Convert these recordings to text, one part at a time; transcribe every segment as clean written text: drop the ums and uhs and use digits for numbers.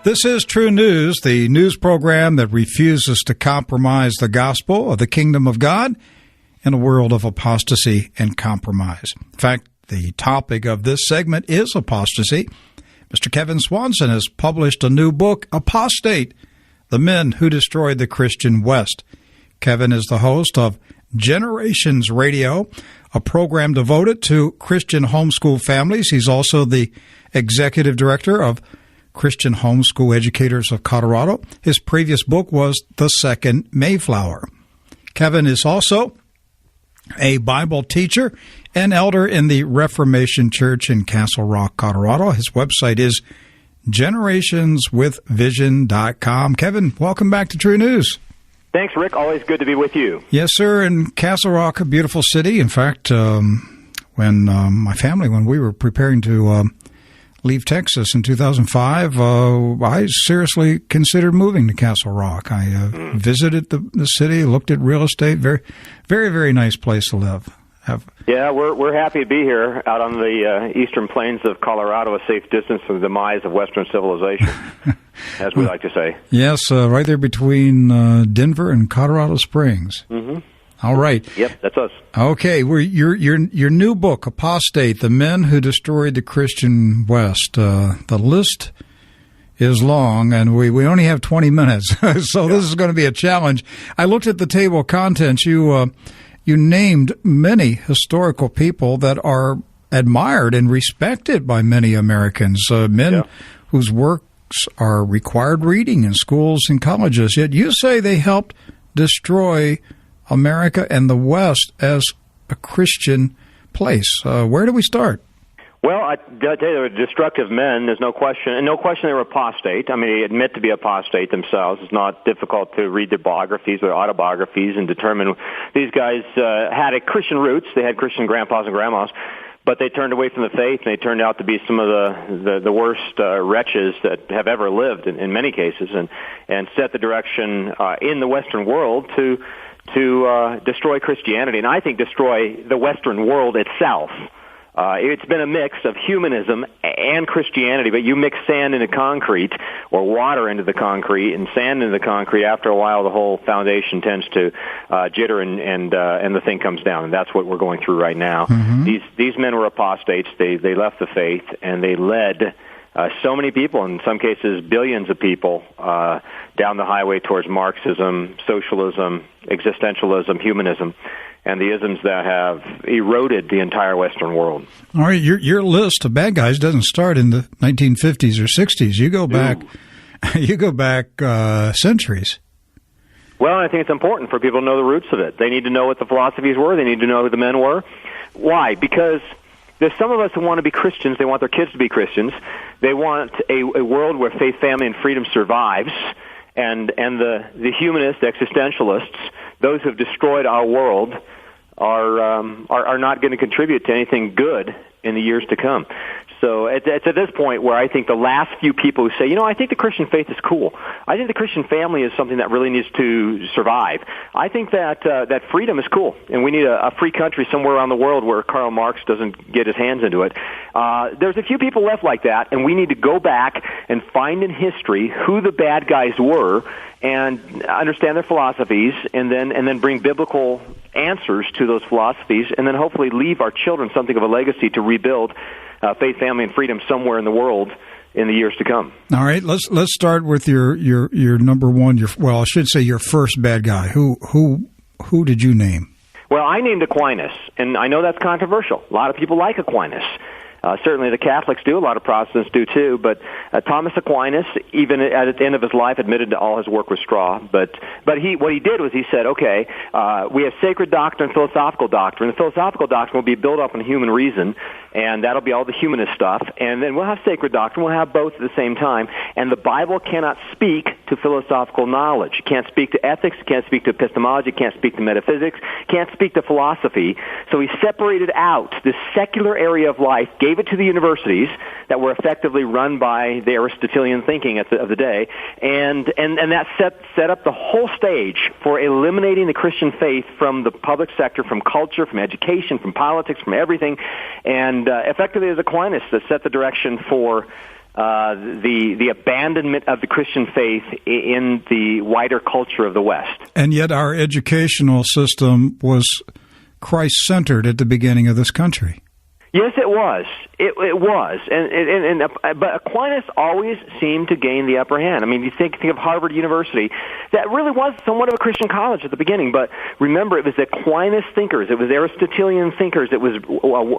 This is True News, the news program that refuses to compromise the gospel of the kingdom of God in a world of apostasy and compromise. In fact, the topic of this segment is apostasy. Mr. Kevin Swanson has published a new book, Apostate, The Men Who Destroyed the Christian West. Kevin is the host of Generations Radio, a program devoted to Christian homeschool families. He's also the executive director of Christian Homeschool Educators of Colorado. His previous book was The Second Mayflower. Kevin is also a Bible teacher and elder in the Reformation Church in Castle Rock, Colorado. His website is generationswithvision.com. Kevin, welcome back to True News. Thanks, Rick. Always good to be with you. Yes, sir. In Castle Rock, a beautiful city. In fact, when my family, when we were preparing to leave Texas in 2005, I seriously considered moving to Castle Rock. I visited the city, looked at real estate. Very, very, very nice place to live. Yeah, we're happy to be here out on the eastern plains of Colorado, a safe distance from the demise of Western civilization, as we like to say. Yes, right there between Denver and Colorado Springs. Mm-hmm. All right. Yep, that's us. Okay, your new book, Apostate, The Men Who Destroyed the Christian West. The list is long, and we only have 20 minutes, so This is going to be a challenge. I looked at the table of contents. You named many historical people that are admired and respected by many Americans, men whose works are required reading in schools and colleges, yet you say they helped destroy America and the West as a Christian place. Where do we start? Well, I tell you, they were destructive men. There's no question, and no question they were apostate. I mean, they admit to be apostate themselves. It's not difficult to read their biographies or autobiographies and determine these guys had a Christian roots. They had Christian grandpas and grandmas, but they turned away from the faith, and they turned out to be some of the worst wretches that have ever lived in many cases, and set the direction in the Western world to destroy Christianity, and I think destroy the Western world itself. It's been a mix of humanism and Christianity, but you mix sand into concrete or water into the concrete and sand into the concrete, after a while the whole foundation tends to jitter and the thing comes down, and that's what we're going through right now. Mm-hmm. These men were apostates. They left the faith, and they led so many people, in some cases billions of people, down the highway towards Marxism, socialism, existentialism, humanism, and the isms that have eroded the entire Western world. All right, your list of bad guys doesn't start in the 1950s or 60s. You go back centuries. Well, I think it's important for people to know the roots of it. They need to know what the philosophies were. They need to know who the men were. Why? Because there's some of us who want to be Christians. They want their kids to be Christians. They want a world where faith, family, and freedom survives. And the humanists, existentialists, those who have destroyed our world, are not going to contribute to anything good in the years to come. So it's at this point where I think the last few people who say, I think the Christian faith is cool. I think the Christian family is something that really needs to survive. I think that freedom is cool, and we need a free country somewhere around the world where Karl Marx doesn't get his hands into it. There's a few people left like that, and we need to go back and find in history who the bad guys were and understand their philosophies, and then bring biblical answers to those philosophies, and then hopefully leave our children something of a legacy to rebuild faith, family, and freedom somewhere in the world in the years to come. All right, let's start with your number one. I should say your first bad guy. Who did you name? Well, I named Aquinas, and I know that's controversial. A lot of people like Aquinas. Certainly the Catholics do. A lot of Protestants do too. But Thomas Aquinas, even at the end of his life, admitted that all his work was straw. But what he did was he said, okay, we have sacred doctrine, philosophical doctrine. The philosophical doctrine will be built up on human reason, and that'll be all the humanist stuff. And then we'll have sacred doctrine. We'll have both at the same time. And the Bible cannot speak to philosophical knowledge. It can't speak to ethics. It can't speak to epistemology. It can't speak to metaphysics. It can't speak to philosophy. So he separated out this secular area of life, gave it to the universities that were effectively run by the Aristotelian thinking of the day, and that set up the whole stage for eliminating the Christian faith from the public sector, from culture, from education, from politics, from everything. And effectively, it was Aquinas that set the direction for the abandonment of the Christian faith in the wider culture of the West. And yet our educational system was Christ-centered at the beginning of this country. Yes, it was. It was, but Aquinas always seemed to gain the upper hand. I mean, you think of Harvard University. That really was somewhat of a Christian college at the beginning, but remember, it was Aquinas thinkers, it was Aristotelian thinkers, it was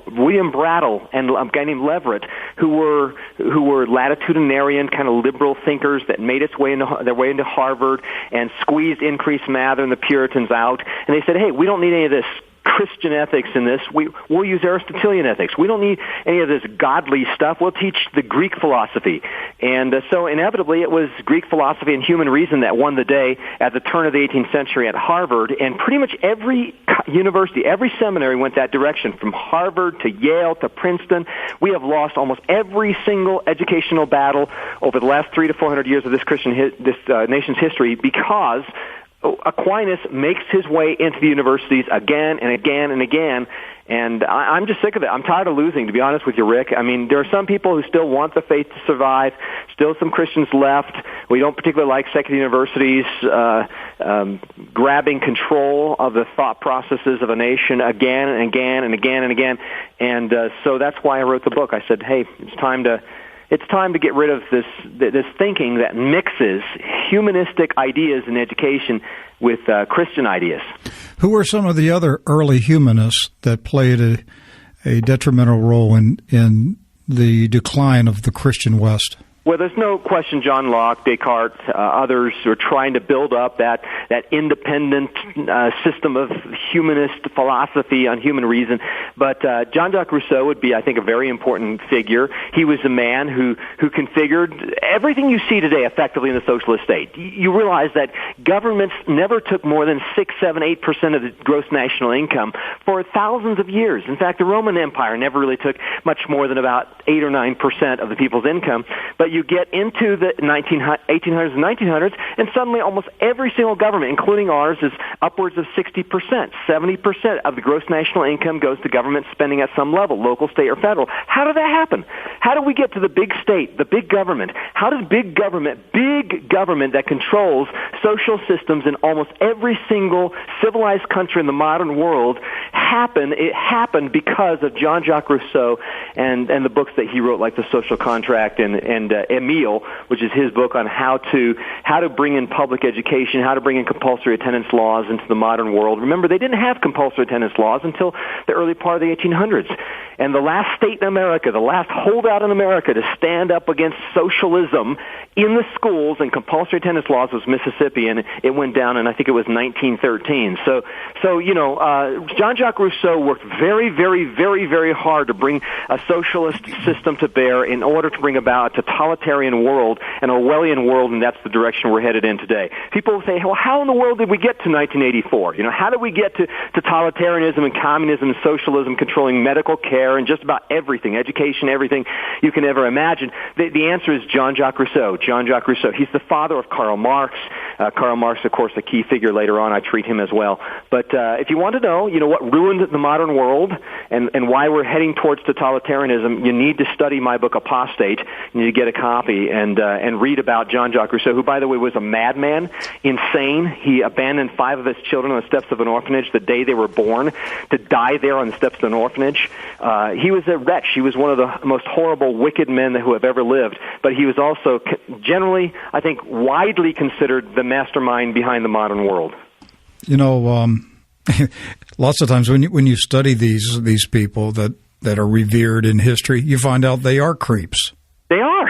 William Brattle and a guy named Leverett who were latitudinarian kind of liberal thinkers that made their way into Harvard and squeezed increased Mather and the Puritans out, and they said, hey, we don't need any of this Christian ethics in this. We'll use Aristotelian ethics. We don't need any of this godly stuff. We'll teach the Greek philosophy. And so inevitably it was Greek philosophy and human reason that won the day at the turn of the 18th century at Harvard. And pretty much every university, every seminary went that direction, from Harvard to Yale to Princeton. We have lost almost every single educational battle over the last 300 to 400 years of this nation's history because Aquinas makes his way into the universities again and again and again, and I'm just sick of it. I'm tired of losing, to be honest with you, Rick. I mean, there are some people who still want the faith to survive, still some Christians left. We don't particularly like secular universities grabbing control of the thought processes of a nation again and again and again and again, and so that's why I wrote the book. I said, hey, it's time to get rid of this thinking that mixes humanistic ideas in education with Christian ideas. Who were some of the other early humanists that played a detrimental role in the decline of the Christian West? Well, there's no question John Locke, Descartes, others are trying to build up that independent system of humanist philosophy on human reason. But Jean-Jacques Rousseau would be, I think, a very important figure. He was a man who configured everything you see today effectively in the socialist state. You realize that governments never took more than 6, 7, 8% of the gross national income for thousands of years. In fact, the Roman Empire never really took much more than about 8 or 9% of the people's income. But you get into the 1800s and 1900s, and suddenly almost every single government, including ours, is upwards of 60%. 70% of the gross national income goes to government spending at some level, local, state, or federal. How did that happen? How do we get to the big state, the big government? How does big government that controls social systems in almost every single civilized country in the modern world happen? It happened because of Jean-Jacques Rousseau and the books that he wrote, like The Social Contract and Emile, which is his book on how to bring in public education, how to bring in compulsory attendance laws into the modern world. Remember, they didn't have compulsory attendance laws until the early part of the 1800s. And the last state in America, the last holdout in America to stand up against socialism in the schools and compulsory attendance laws was Mississippi, and it went down, and I think it was 1913. So Jean-Jacques Rousseau worked very, very, very, very hard to bring a socialist system to bear in order to bring about a totalitarian world, an Orwellian world, and that's the direction we're headed in today. People say, well, how in the world did we get to 1984? How did we get to totalitarianism and communism and socialism controlling medical care and just about everything, education, everything you can ever imagine? The answer is Jean-Jacques Rousseau. Jean-Jacques Rousseau. He's the father of Karl Marx. Karl Marx, of course, a key figure later on. I treat him as well. But if you want to know, what ruined the modern world and why we're heading towards totalitarianism, you need to study my book, Apostate. You need to get a copy and read about Jean-Jacques Rousseau, who, by the way, was a madman, insane. He abandoned 5 of his children on the steps of an orphanage the day they were born to die there on the steps of an orphanage. He was a wretch. He was one of the most horrible, wicked men who have ever lived. But he was also generally, I think, widely considered the mastermind behind the modern world. Lots of times when you study these people that are revered in history, you find out they are creeps. They are.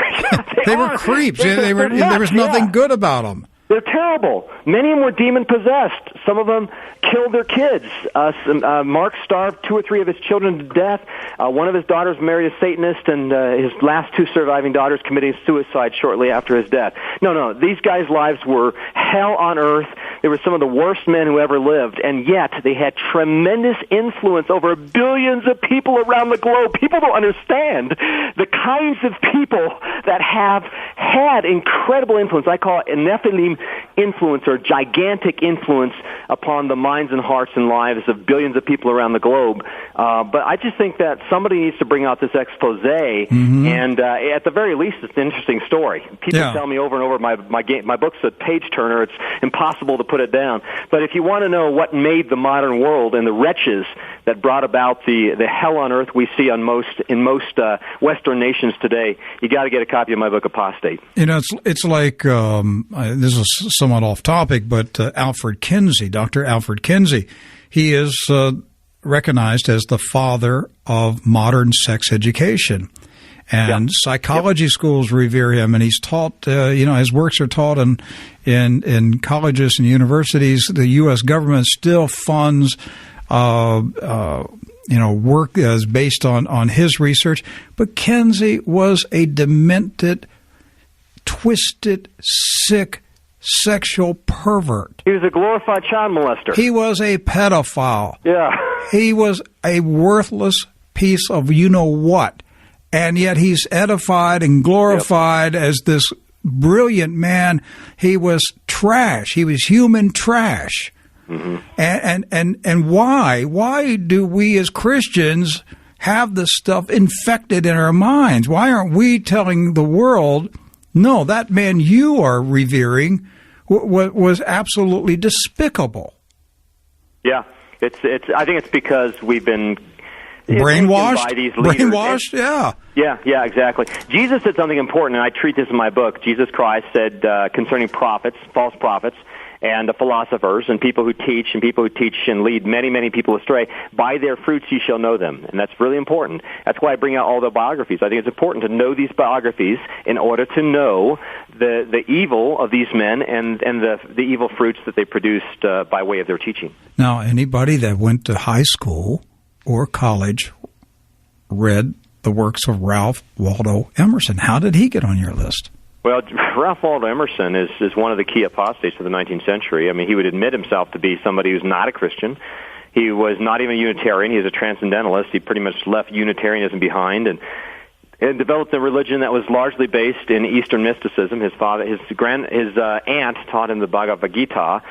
They were creeps. There was nothing good about them. They're terrible. Many of them were demon-possessed. Some of them killed their kids. Marx starved 2 or 3 of his children to death. One of his daughters married a Satanist, and his last 2 surviving daughters committed suicide shortly after his death. No, these guys' lives were hell on earth. They were some of the worst men who ever lived, and yet they had tremendous influence over billions of people around the globe. People don't understand the kinds of people that have had incredible influence. I call it Nephilim influence or gigantic influence upon the minds and hearts and lives of billions of people around the globe. But I just think that somebody needs to bring out this expose, and at the very least, it's an interesting story. People tell me over and over, my book's a page-turner. It's impossible to put it down. But if you want to know what made the modern world and the wretches that brought about the hell on earth we see in most Western nations today, you got to get a copy of my book, Apostate. It's like this is somewhat off topic, but Dr. Alfred Kinsey, he is recognized as the father of modern sex education. And psychology schools revere him, and he's taught, his works are taught in colleges and universities. The U.S. government still funds, work as based on his research. But Kinsey was a demented, twisted, sick, sexual pervert. He was a glorified child molester. He was a pedophile. Yeah. He was a worthless piece of you-know-what. And yet he's edified and glorified as this brilliant man. He was trash. He was human trash. Mm-hmm. And why? Why do we as Christians have this stuff infected in our minds? Why aren't we telling the world, no, that man you are revering was absolutely despicable? Yeah, I think it's because we've been brainwashed, yeah. Yeah, exactly. Jesus said something important, and I treat this in my book. Jesus Christ said concerning prophets, false prophets, and the philosophers, and people who teach and lead many, many people astray, by their fruits you shall know them. And that's really important. That's why I bring out all the biographies. I think it's important to know these biographies in order to know the evil of these men and the evil fruits that they produced by way of their teaching. Now, anybody that went to high school or college read the works of Ralph Waldo Emerson. How did he get on your list? Well, Ralph Waldo Emerson is one of the key apostates of the 19th century. I mean, he would admit himself to be somebody who's not a Christian. He was not even a Unitarian. He was a Transcendentalist. He pretty much left Unitarianism behind and developed a religion that was largely based in Eastern mysticism. His aunt taught him the Bhagavad Gita,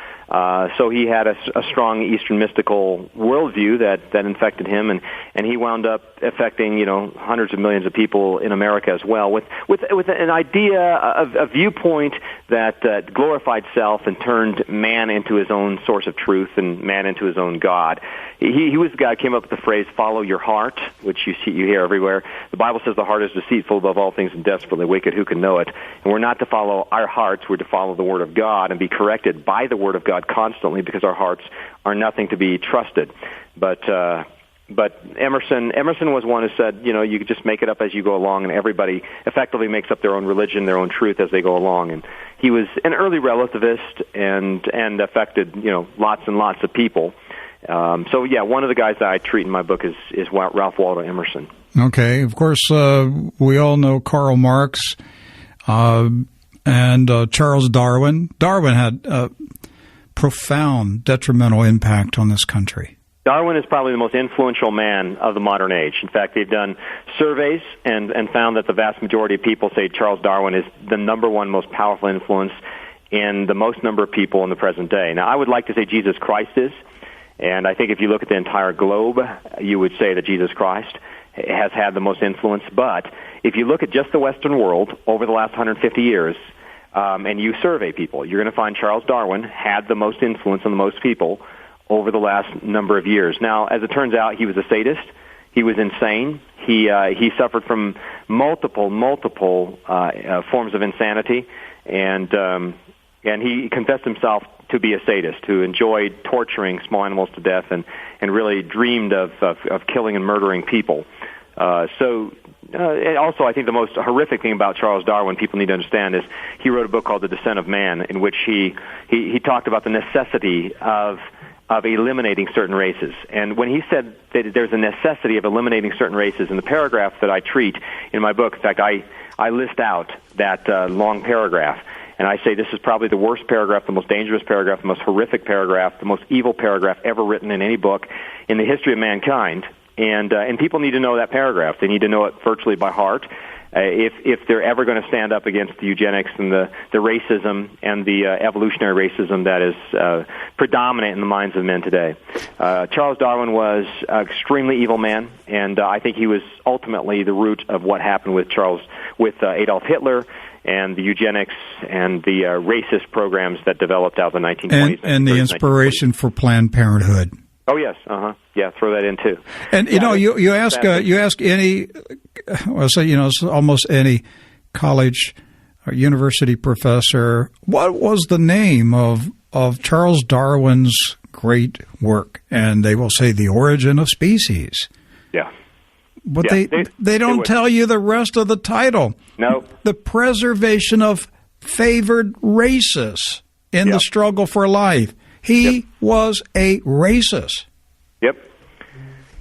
so he had a strong Eastern mystical worldview that infected him, and he wound up affecting hundreds of millions of people in America as well, with an idea, a viewpoint that glorified self and turned man into his own source of truth and man into his own God. He was the guy who came up with the phrase "follow your heart," which you hear everywhere. The Bible says the heart is deceitful above all things and desperately wicked. Who can know it? And we're not to follow our hearts. We're to follow the Word of God and be corrected by the Word of God constantly, because our hearts are nothing to be trusted. But Emerson was one who said, you could just make it up as you go along, and everybody effectively makes up their own religion, their own truth as they go along. And he was an early relativist and affected lots and lots of people. One of the guys that I treat in my book is Ralph Waldo Emerson. Okay, of course, we all know Karl Marx and Charles Darwin. Darwin had profound detrimental impact on this country. Darwin is probably the most influential man of the modern age. In fact, they've done surveys and found that the vast majority of people say Charles Darwin is the number one most powerful influence in the most number of people in the present day. Now, I would like to say Jesus Christ is, and I think if you look at the entire globe, you would say that Jesus Christ has had the most influence. But if you look at just the Western world over the last 150 years, and you survey people, you're going to find Charles Darwin had the most influence on the most people over the last number of years. Now, as it turns out, he was a sadist. He was insane. He suffered from multiple forms of insanity, and he confessed himself to be a sadist who enjoyed torturing small animals to death and really dreamed of killing and murdering people. And also, I think the most horrific thing about Charles Darwin people need to understand is he wrote a book called The Descent of Man, in which he talked about the necessity of eliminating certain races. And when he said that there's a necessity of eliminating certain races, in the paragraph that I treat in my book, in fact, I list out that long paragraph. And I say this is probably the worst paragraph, the most dangerous paragraph, the most horrific paragraph, the most evil paragraph ever written in any book in the history of mankind. And people need to know that paragraph. They need to know it virtually by heart. if they're ever going to stand up against the eugenics and the racism and the evolutionary racism that is predominant in the minds of men today. Charles Darwin was an extremely evil man, and I think he was ultimately the root of what happened with Adolf Hitler and the eugenics and the racist programs that developed out of the 1920s. And the inspiration for Planned Parenthood. Oh, yes. Yeah, throw that in, too. And, you ask any, almost any college or university professor, what was the name of Charles Darwin's great work? And they will say The Origin of Species. Yeah. But they don't tell you the rest of the title. No. The preservation of favored races in the struggle for life. He was a racist.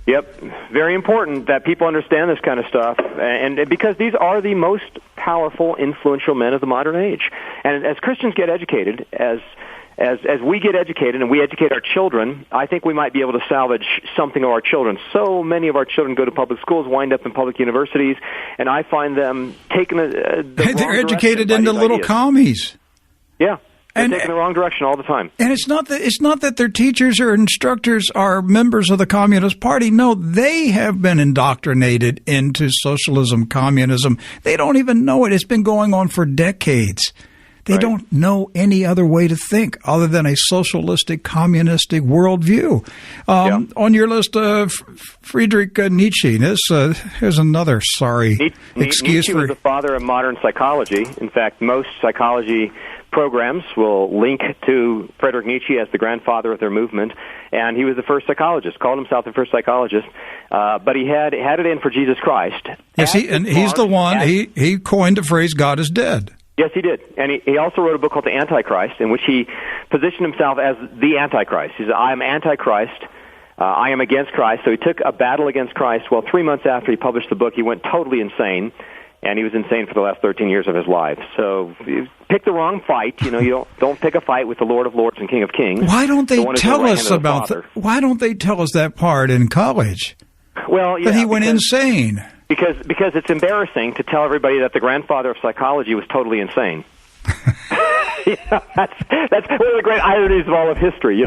Yep. Very important that people understand this kind of stuff, and because these are the most powerful, influential men of the modern age. And as Christians get educated, as we get educated and we educate our children, I think we might be able to salvage something of our children. So many of our children go to public schools, wind up in public universities, and I find them taking they're educated into little commies. Yeah. They're taking the wrong direction all the time. And it's not that their teachers or instructors are members of the Communist Party. No, they have been indoctrinated into socialism, communism. They don't even know it. It's been going on for decades. They don't know any other way to think other than a socialistic, communistic worldview. On your list, Friedrich Nietzsche. Here's another sorry excuse Nietzsche was the father of modern psychology. In fact, most psychology programs will link to Friedrich Nietzsche as the grandfather of their movement, and he was the first psychologist, called himself the first psychologist, but he had it in for Jesus Christ. Yes, he's the one, he coined the phrase, God is dead. Yes, he did. And he also wrote a book called The Antichrist, in which he positioned himself as the Antichrist. He said, I am Antichrist, I am against Christ. So he took a battle against Christ. Well, 3 months after he published the book, he went totally insane. And he was insane for the last 13 years of his life. So you pick the wrong fight. You don't pick a fight with the Lord of Lords and King of Kings. Why don't they tell us about why don't they tell us that part in college? Well, that he went insane. Because it's embarrassing to tell everybody that the grandfather of psychology was totally insane. That's one of the great ironies of all of history.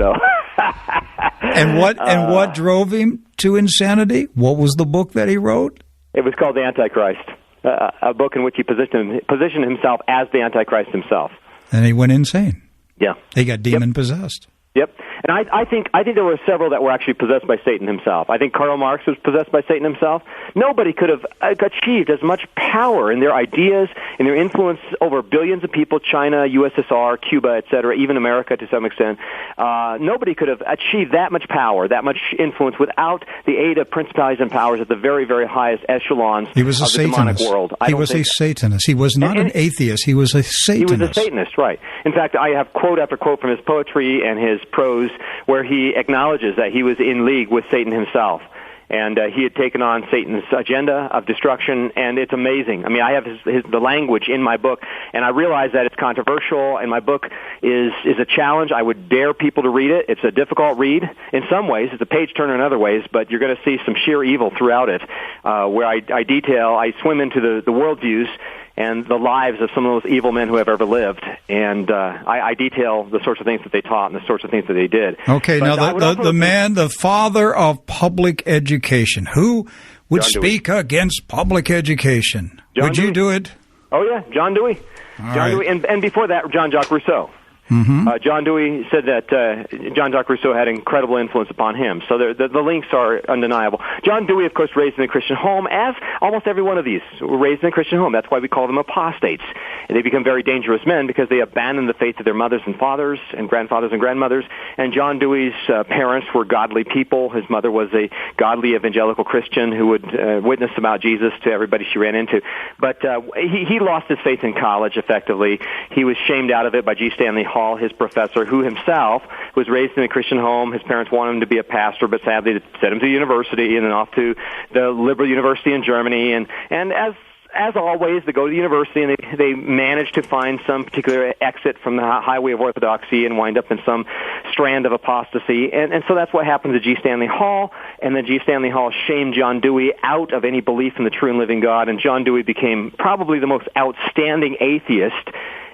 And what drove him to insanity? What was the book that he wrote? It was called The Antichrist. A book in which he positioned himself as the Antichrist himself. And he went insane. Yeah. He got demon-possessed. Yep. And I think there were several that were actually possessed by Satan himself. I think Karl Marx was possessed by Satan himself. Nobody could have achieved as much power in their ideas, in their influence over billions of people, China, USSR, Cuba, etc., even America to some extent. Nobody could have achieved that much power, that much influence without the aid of principalities and powers at the very, very highest echelons of the demonic world. He was a Satanist. He was not an atheist. He was a Satanist. He was a Satanist, right. In fact, I have quote after quote from his poetry and his prose where he acknowledges that he was in league with Satan himself. And he had taken on Satan's agenda of destruction, and it's amazing. I mean, I have the language in my book, and I realize that it's controversial, and my book is a challenge. I would dare people to read it. It's a difficult read in some ways. It's a page-turner in other ways, but you're going to see some sheer evil throughout it, where I swim into the worldviews and the lives of some of those evil men who have ever lived. And I detail the sorts of things that they taught and the sorts of things that they did. Okay, but now the father of public education, who would speak against public education? Would you do it? Oh, yeah, John Dewey. Dewey, and before that, Jean-Jacques Rousseau. Mm-hmm. John Dewey said that Jean-Jacques Rousseau had incredible influence upon him. So the links are undeniable. John Dewey, of course, raised in a Christian home, as almost every one of these were raised in a Christian home. That's why we call them apostates. And they become very dangerous men because they abandon the faith of their mothers and fathers and grandfathers and grandmothers. And John Dewey's parents were godly people. His mother was a godly evangelical Christian who would witness about Jesus to everybody she ran into. But he lost his faith in college, effectively. He was shamed out of it by G. Stanley Hall, his professor, who himself was raised in a Christian home. His parents wanted him to be a pastor, but sadly they sent him to university and then off to the liberal university in Germany. And as as always, they go to the university and they manage to find some particular exit from the highway of orthodoxy and wind up in some strand of apostasy. And so that's what happened to G. Stanley Hall, and then G. Stanley Hall shamed John Dewey out of any belief in the true and living God, and John Dewey became probably the most outstanding atheist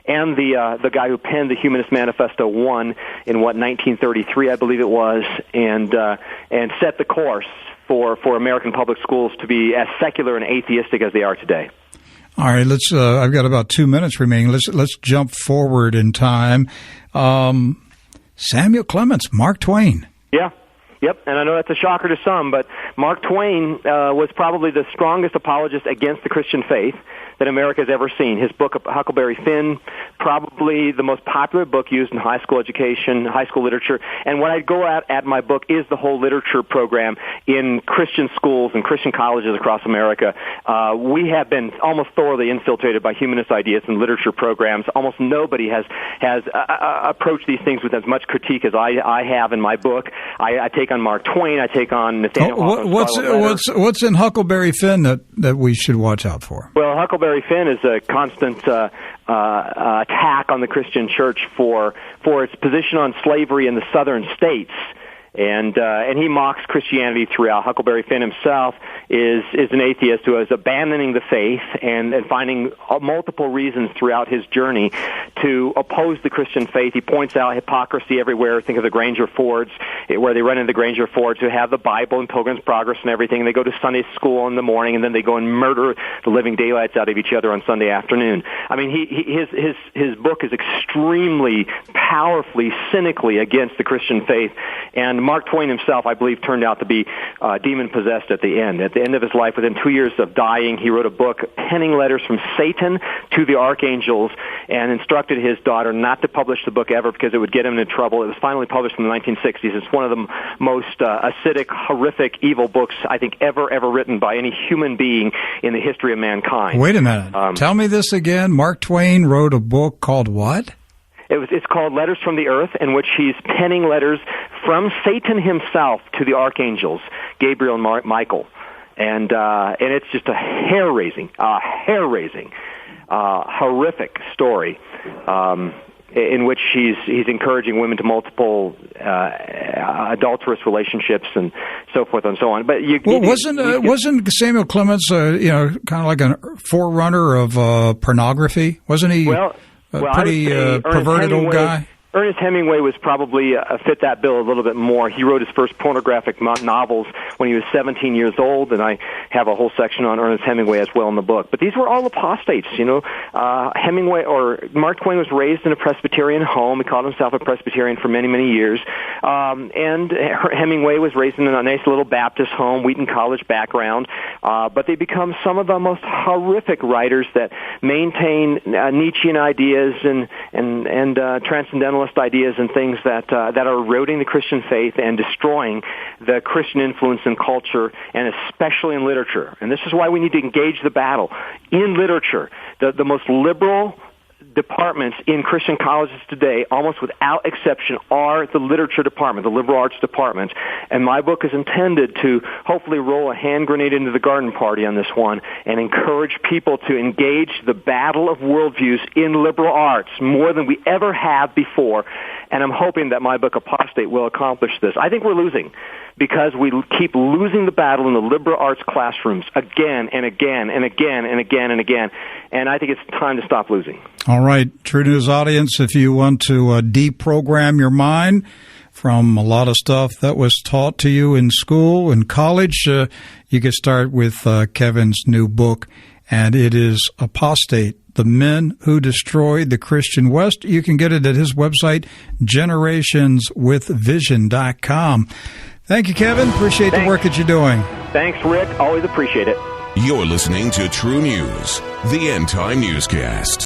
and the guy who penned the Humanist Manifesto 1 in 1933, I believe it was, and set the course for American public schools to be as secular and atheistic as they are today. All right, let's. I've got about 2 minutes remaining. Let's jump forward in time. Samuel Clemens, Mark Twain. Yeah. Yep, and I know that's a shocker to some, but Mark Twain was probably the strongest apologist against the Christian faith that America has ever seen. His book, Huckleberry Finn, probably the most popular book used in high school education, high school literature. And what I go at my book is the whole literature program in Christian schools and Christian colleges across America. We have been almost thoroughly infiltrated by humanist ideas and literature programs. Almost nobody has approached these things with as much critique as I have in my book. I take on Mark Twain. I take on Nathaniel Hawthorne's what's in Huckleberry Finn that we should watch out for? Well, Huckleberry Finn is a constant attack on the Christian church for its position on slavery in the southern states. And he mocks Christianity throughout. Huckleberry Finn himself is an atheist who is abandoning the faith and finding multiple reasons throughout his journey to oppose the Christian faith. He points out hypocrisy everywhere. Think of the Granger Fords, where they run into the Granger Fords who have the Bible and Pilgrim's Progress and everything. And they go to Sunday school in the morning, and then they go and murder the living daylights out of each other on Sunday afternoon. I mean, his book is extremely powerfully, cynically against the Christian faith. And Mark Twain himself, I believe, turned out to be demon-possessed at the end. At the end of his life, within 2 years of dying, he wrote a book penning letters from Satan to the archangels and instructed his daughter not to publish the book ever because it would get him into trouble. It was finally published in the 1960s. It's one of the most acidic, horrific, evil books I think ever written by any human being in the history of mankind. Wait a minute. Tell me this again. Mark Twain wrote a book called what? It's called Letters from the Earth, in which he's penning letters from Satan himself to the archangels, Gabriel and Michael, and it's just a hair-raising, horrific story in which he's encouraging women to multiple adulterous relationships and so forth and so on. But wasn't Samuel Clemens kind of like a forerunner of pornography? Wasn't he? Well, pretty perverted old guy? Ernest Hemingway was probably fit that bill a little bit more. He wrote his first pornographic novels when he was 17 years old, and I have a whole section on Ernest Hemingway as well in the book. But these were all apostates, Hemingway or Mark Twain was raised in a Presbyterian home. He called himself a Presbyterian for many, many years. And Hemingway was raised in a nice little Baptist home, Wheaton College background. But they become some of the most horrific writers that maintain Nietzschean ideas and transcendentalist ideas and things that are eroding the Christian faith and destroying the Christian influence in culture and especially in literature. And this is why we need to engage the battle. In literature, the most liberal departments in Christian colleges today, almost without exception, are the literature department, the liberal arts department. And my book is intended to hopefully roll a hand grenade into the garden party on this one and encourage people to engage the battle of worldviews in liberal arts more than we ever have before. And I'm hoping that my book, Apostate, will accomplish this. I think we're losing because we keep losing the battle in the liberal arts classrooms again and again and again and again and again. And I think it's time to stop losing. All right, True News audience, if you want to deprogram your mind from a lot of stuff that was taught to you in school and college, you can start with Kevin's new book, and it is Apostate, The Men Who Destroyed the Christian West. You can get it at his website, generationswithvision.com. Thank you, Kevin. Appreciate the work that you're doing. Thanks, Rick. Always appreciate it. You're listening to True News, the End Time Newscast.